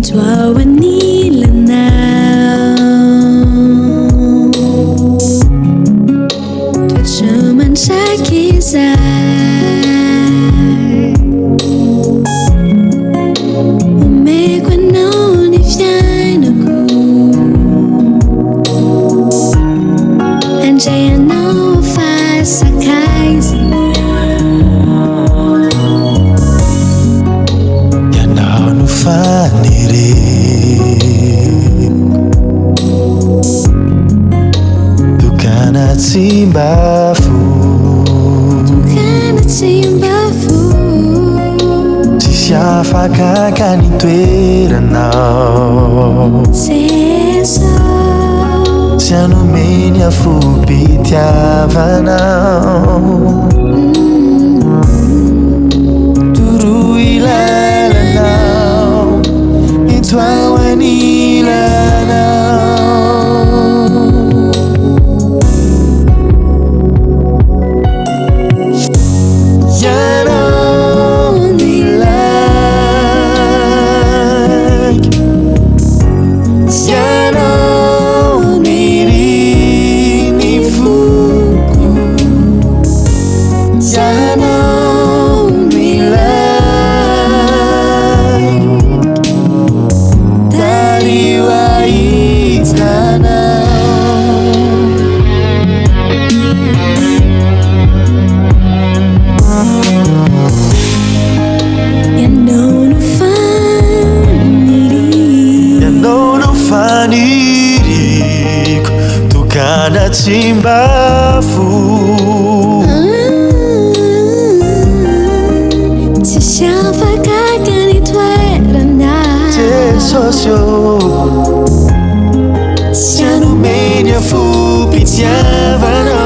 Ito anilanao toetra mandrak'izay Omeko anao ny fiainako Handray anao fa sakaizako Ianao no faniriko Tokana tsy mba Tsisy afaka ka ny toeranao Jesôsy Tsy hanome ny afom-pitiavanao Toroy lalanao Ento Anilanao Ianao ilaiko Ianao hirin'ny foko Ianao ilaiko Tariho ahita Ianao no faniriko Tokana tsy mba Tsisy afaka ka ny toeranao Jesôsy Tsy hanome ny afom-pitiavanao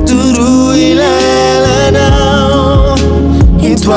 Toroy lalanao Ento